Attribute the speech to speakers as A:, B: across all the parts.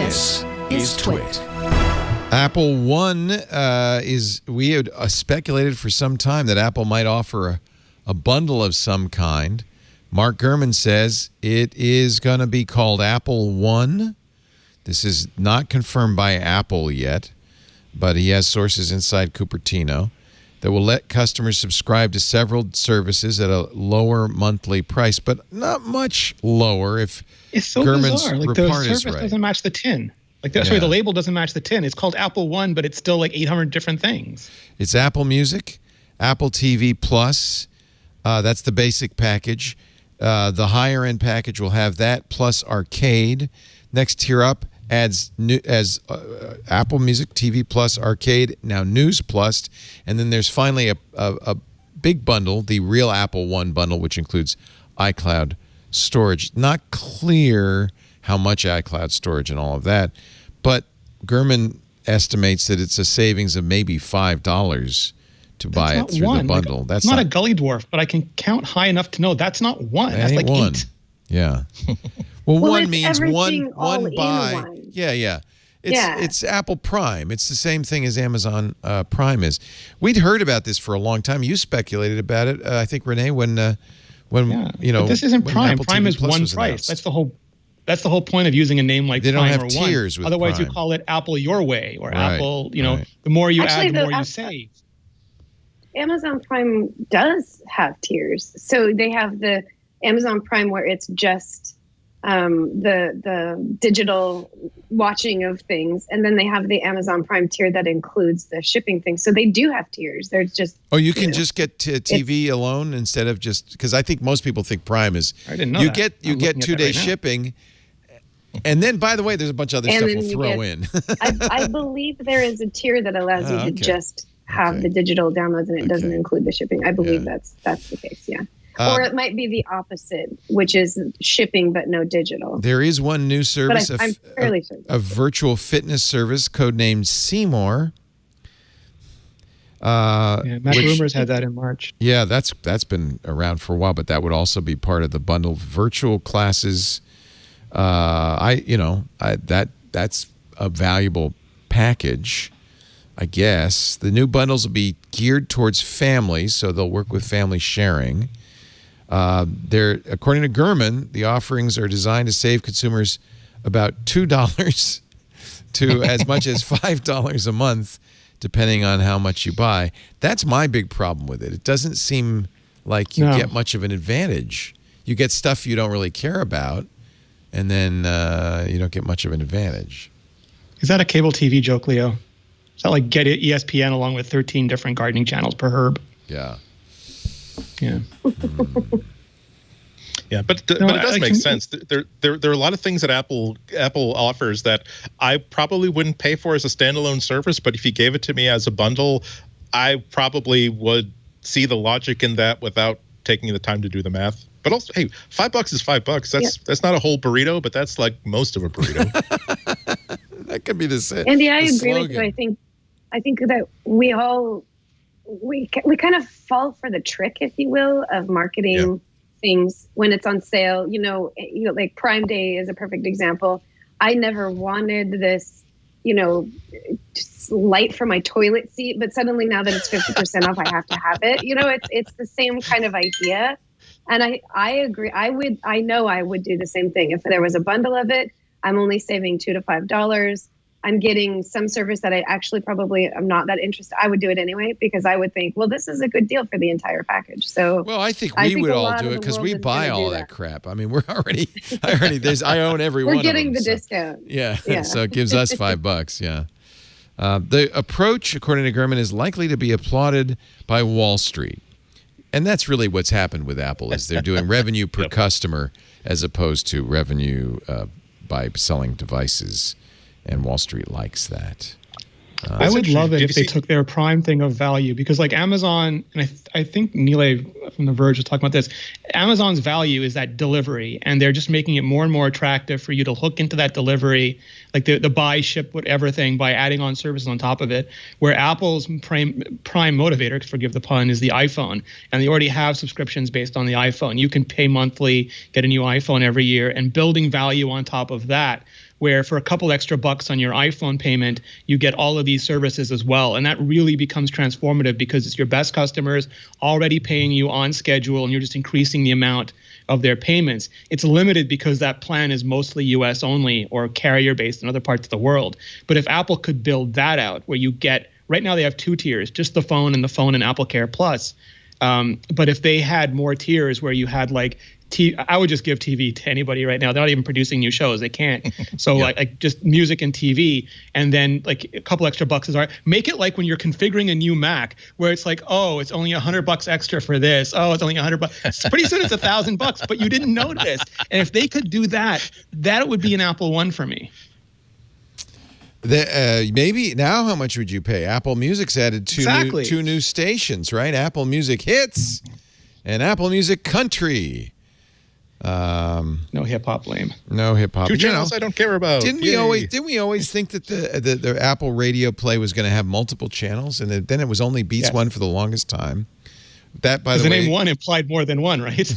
A: This is TWiT.
B: Apple One we had speculated for some time that Apple might offer a bundle of some kind. Mark Gurman says it is going to be called Apple One. This is not confirmed by Apple yet, but he has sources inside Cupertino that will let customers subscribe to several services at a lower monthly price, but not much lower if
A: it's so
B: Gurman's
A: bizarre. Like
B: report
A: the
B: is
A: service
B: right.
A: doesn't match the tin. Sorry, the label doesn't match the tin. It's called Apple One, but it's still like 800 different things.
B: It's Apple Music, Apple TV Plus. That's the basic package. The higher end package will have that plus Arcade. Next tier up adds Apple Music, TV Plus, Arcade, now News Plus, and then there's finally a big bundle, the real Apple One bundle, which includes iCloud storage. Not clear how much iCloud storage and all of that, but Gurman estimates that it's a savings of maybe $5 to buy it through the bundle.
A: That's not a gully dwarf, but I can count high enough to know that's not one. That's like
B: one.
A: 8.
B: Yeah. Well, one means
C: everything
B: one buy.
C: One.
B: Yeah. It's Apple Prime. It's the same thing as Amazon Prime is. We'd heard about this for a long time. You speculated about it, I think, Renee, when you know.
A: But this isn't Prime.
B: Apple
A: Prime
B: TV
A: is
B: Plus
A: one
B: was
A: price.
B: announced.
A: That's the whole point of using a name like
B: they
A: Prime
B: don't have
A: or One.
B: tiers with
A: Otherwise,
B: Prime.
A: you call it Apple Your Way or
B: Right,
A: Apple. The more you
C: Actually,
A: add, the more you save.
C: Amazon Prime does have tiers. So they have the Amazon Prime where it's just the digital watching of things, and then they have the Amazon Prime tier that includes the shipping thing. So they do have tiers. There's just
B: you can just get TV alone instead of just because I think most people think Prime is.
A: I didn't know
B: you
A: that.
B: get 2-day shipping, and then by the way, there's a bunch of other stuff we'll throw in.
C: I believe there is a tier that allows you to just have the digital downloads, and it doesn't include the shipping. I believe that's the case. Yeah. Or it might be the opposite, which is shipping but no digital.
B: There is one new service,
C: but I'm fairly sure.
B: A virtual fitness service codenamed Seymour.
A: Matt Rumors had that in March.
B: Yeah, that's been around for a while, but that would also be part of the bundle. Virtual classes. That's a valuable package, I guess. The new bundles will be geared towards families, so they'll work with family sharing. According to Gurman, the offerings are designed to save consumers about $2 to as much as $5 a month, depending on how much you buy. That's my big problem with it. It doesn't seem like you get much of an advantage. You get stuff you don't really care about, and then you don't get much of an advantage.
A: Is that a cable TV joke, Leo? Is that like get ESPN along with 13 different gardening channels per herb?
B: Yeah.
A: Yeah.
D: Yeah, but it does make sense. There are a lot of things that Apple offers that I probably wouldn't pay for as a standalone service, but if you gave it to me as a bundle, I probably would see the logic in that without taking the time to do the math. But also, hey, $5 is $5. That's not a whole burrito, but that's like most of a burrito.
B: That could be the same.
C: Andy, I agree with you. I think that we kind of fall for the trick, if you will, of marketing things when it's on sale. Like Prime Day is a perfect example. I never wanted this, light for my toilet seat, but suddenly now that it's 50% off, I have to have it. It's the same kind of idea. And I agree. I know I would do the same thing. If there was a bundle of it, I'm only saving $2 to $5. I'm getting some service that I actually probably am not that interested. I would do it anyway because I would think, well, this is a good deal for the entire package. So,
B: well, I think we would all do it because we buy all that crap. I mean, I own every one of them.
C: We're getting the discount.
B: Yeah. So it gives us $5. Yeah. The approach, according to Gurman, is likely to be applauded by Wall Street. And that's really what's happened with Apple is they're doing revenue per customer as opposed to revenue by selling devices. And Wall Street likes that.
A: I would love it if they took their Prime thing of value because like Amazon, and I think Nile from The Verge was talking about this, Amazon's value is that delivery, and they're just making it more and more attractive for you to hook into that delivery, like the buy, ship, whatever thing by adding on services on top of it, where Apple's prime motivator, forgive the pun, is the iPhone, and they already have subscriptions based on the iPhone. You can pay monthly, get a new iPhone every year, and building value on top of that where for a couple extra bucks on your iPhone payment, you get all of these services as well. And that really becomes transformative because it's your best customers already paying you on schedule, and you're just increasing the amount of their payments. It's limited because that plan is mostly US only or carrier based in other parts of the world. But if Apple could build that out where you get, right now they have 2 tiers, just the phone and Apple Care Plus. But if they had more tiers where you had like, I would just give TV to anybody right now. They're not even producing new shows. They can't. So like just music and TV, and then like a couple extra bucks is all right. Make it like when you're configuring a new Mac, where it's like, oh, it's only $100 extra for this. Oh, it's only $100. Pretty soon it's $1,000, but you didn't notice. And if they could do that, that would be an Apple One for me.
B: Maybe now, how much would you pay? Apple Music's added two new stations, right? Apple Music Hits and Apple Music Country.
A: No hip hop, lame.
B: No hip hop.
D: 2 channels I don't care about.
B: Didn't we always think that the Apple Radio Play was going to have multiple channels, and then it was only Beats One for the longest time? That, by the way,
A: the name one implied more than one, right?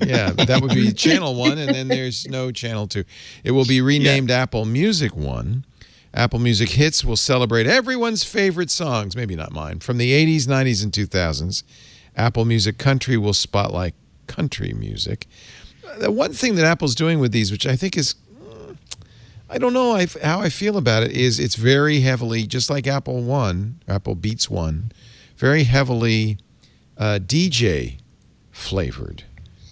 B: Yeah, that would be channel 1, and then there's no channel 2. It will be renamed Apple Music One. Apple Music Hits will celebrate everyone's favorite songs, maybe not mine, from the 80s, 90s, and 2000s. Apple Music Country will spotlight country music. The one thing that Apple's doing with these, which I think is, I don't know how I feel about it, is it's very heavily, just like Apple Beats One, very heavily DJ flavored.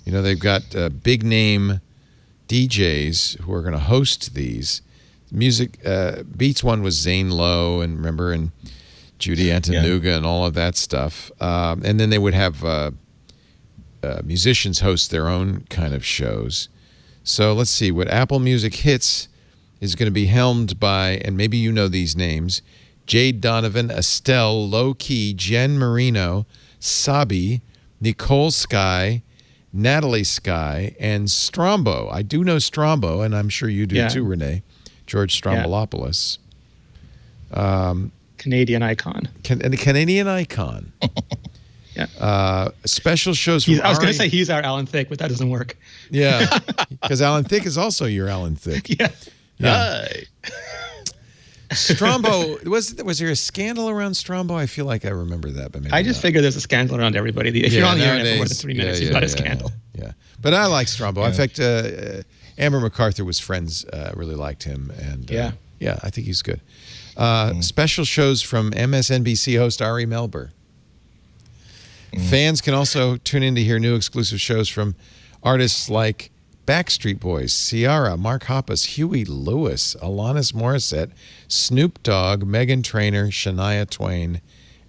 B: You know, they've got big name DJs who are going to host these. Music Beats One was Zane Lowe and Judy Antonuga and all of that stuff. And then they would have musicians host their own kind of shows. So let's see what Apple Music Hits is going to be helmed by, and maybe you know these names: Jade Donovan, Estelle, Low Key, Jen Marino, Sabi, Nicole Sky, Natalie Sky, and Strombo. I do know Strombo, and I'm sure you do too, Renee. George Strombolopoulos.
A: Canadian icon.
B: And the Canadian icon. Special shows from
A: I was going to say he's our Alan Thicke, but that doesn't work.
B: Yeah, because Alan Thicke is also your Alan Thicke.
A: Yeah.
D: Hi.
B: Strombo, was there a scandal around Strombo? I feel like I remember that, but maybe
A: I just figure there's a scandal around everybody. If you're on the internet for more than 3 minutes, you've got a scandal.
B: Yeah. But I like Strombo. In fact, Amber MacArthur was friends, really liked him. And I think he's good. Special shows from MSNBC host Ari Melber. Fans can also tune in to hear new exclusive shows from artists like Backstreet Boys, Ciara, Mark Hoppus, Huey Lewis, Alanis Morissette, Snoop Dogg, Meghan Trainor, Shania Twain,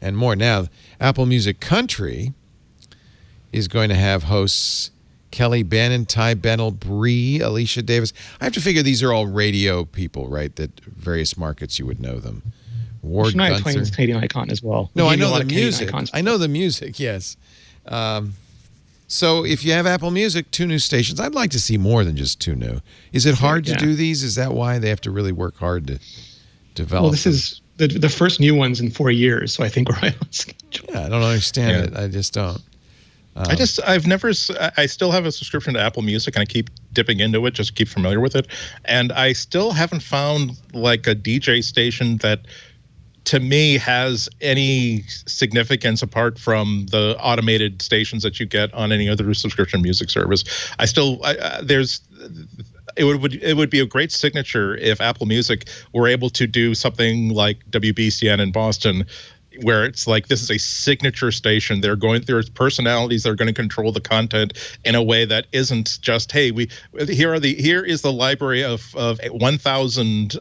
B: and more. Now, Apple Music Country is going to have hosts Kelly Bannon, Ty Bennell, Bree, Alicia Davis. I have to figure these are all radio people, right? That various markets you would know them. Ward
A: Shania Twain's Canadian icon as well.
B: No, I know the music. I know the music, yes. So if you have Apple Music, 2 new stations. I'd like to see more than just 2 new. Is it hard to do these? Is that why they have to really work hard to develop? Well,
A: this is the first new ones in 4 years, so I think we're right on schedule.
B: Yeah, I don't understand it. I just don't.
D: I still have a subscription to Apple Music, and I keep dipping into it just to keep familiar with it. And I still haven't found like a DJ station that, to me, has any significance apart from the automated stations that you get on any other subscription music service. It would be a great signature if Apple Music were able to do something like WBCN in Boston, where it's like, this is a signature station. There's personalities that are going to control the content in a way that isn't just, hey, here is the library of 1,000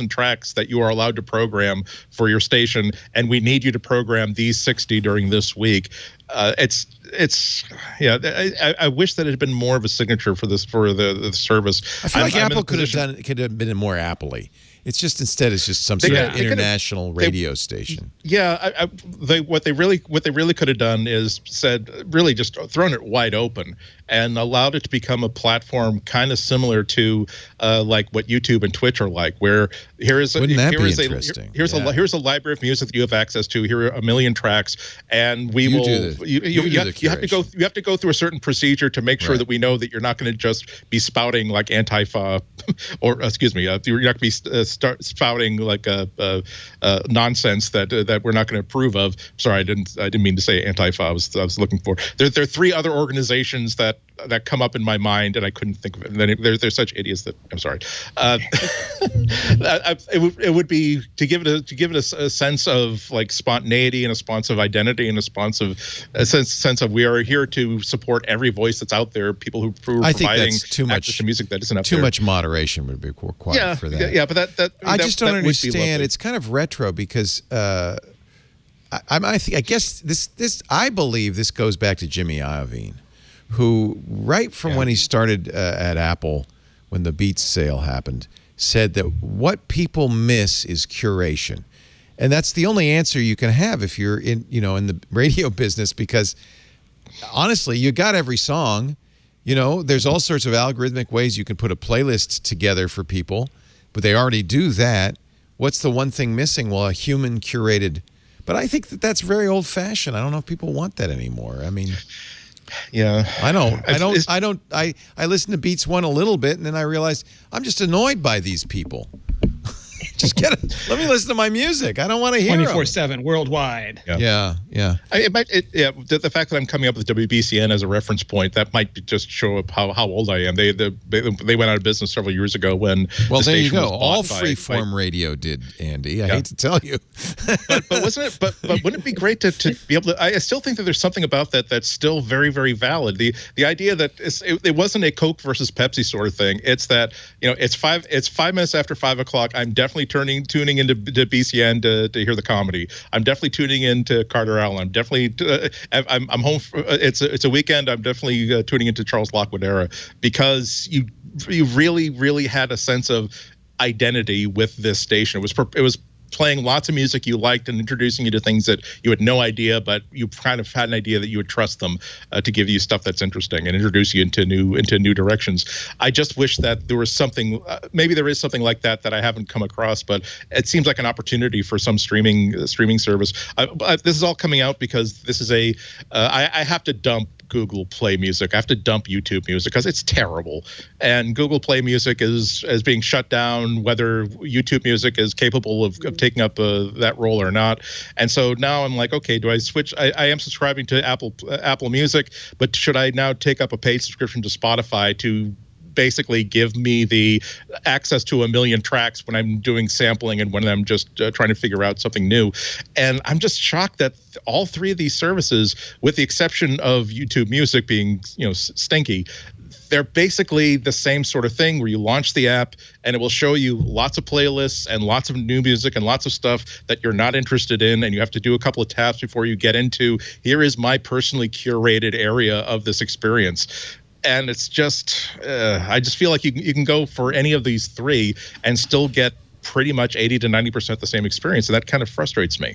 D: tracks that you are allowed to program for your station, and we need you to program these 60 during this week. I wish that it had been more of a signature for the service.
B: I feel like Apple could have been more Apple-y. It's just it's just some sort of international radio station.
D: Yeah, what they really could have done is said, really just thrown it wide open and allowed it to become a platform kind of similar to like what YouTube and Twitch are like, where here's a library of music that you have access to. Here are a million tracks, and you have to go through a certain procedure to make sure that we know that you're not going to just be spouting like Antifa, or excuse me, you're not going to be spouting like nonsense that we're not going to approve of. Sorry, I didn't mean to say Antifa. I was looking for. There are three other organizations that come up in my mind, and I couldn't think of it. And then they're such idiots that I'm sorry. It would be to give it a sense of like spontaneity and a sense of identity and a sense of we are here to support every voice that's out there. People who are providing access to music that isn't up there.
B: Too much moderation would be required for that.
D: Yeah, but
B: I just don't understand. It's kind of retro because I believe this goes back to Jimmy Iovine, who right from when he started at Apple, when the Beats sale happened, said that what people miss is curation. And that's the only answer you can have if you're in the radio business, because honestly, you got every song. There's all sorts of algorithmic ways you can put a playlist together for people, but they already do that. What's the one thing missing? Well, a human curated. But I think that's very old fashioned. I don't know if people want that anymore. I mean,
D: yeah,
B: I listen to Beats One a little bit, and then I realized I'm just annoyed by these people. Just let me listen to my music. I don't want to hear
A: 24/7 worldwide.
B: Yeah.
D: The fact that I'm coming up with WBCN as a reference point, that might just show up how old I am. They went out of business several years ago when.
B: Well, there you go. All freeform radio did, Andy. I hate to tell you.
D: but wasn't it? But wouldn't it be great to be able to? I still think that there's something about that's still very, very valid. The idea that it wasn't a Coke versus Pepsi sort of thing. It's that it's 5 minutes after 5 o'clock. I'm definitely tuning into BCN to hear the comedy. I'm definitely tuning into Carter Allen. I'm definitely I'm home. It's a weekend. I'm definitely tuning into Charles Lockwood Era, because you really, really had a sense of identity with this station. It was playing lots of music you liked and introducing you to things that you had no idea, but you kind of had an idea that you would trust them to give you stuff that's interesting and introduce you into new directions. I just wish that there was something, maybe there is something like that I haven't come across, but it seems like an opportunity for some streaming service. This is all coming out because this is I have to dump Google Play Music. I have to dump YouTube Music because it's terrible. And Google Play Music is being shut down, whether YouTube Music is capable of taking up that role or not. And so now I'm like, okay, do I switch? I am subscribing to Apple Music, but should I now take up a paid subscription to Spotify to basically give me the access to a million tracks when I'm doing sampling and when I'm just trying to figure out something new? And I'm just shocked that all three of these services, with the exception of YouTube Music being stinky, they're basically the same sort of thing, where you launch the app and it will show you lots of playlists and lots of new music and lots of stuff that you're not interested in, and you have to do a couple of taps before you get into, here is my personally curated area of this experience. And it's just, I just feel like you can go for any of these three and still get pretty much 80 to 90% the same experience, and that kind of frustrates me.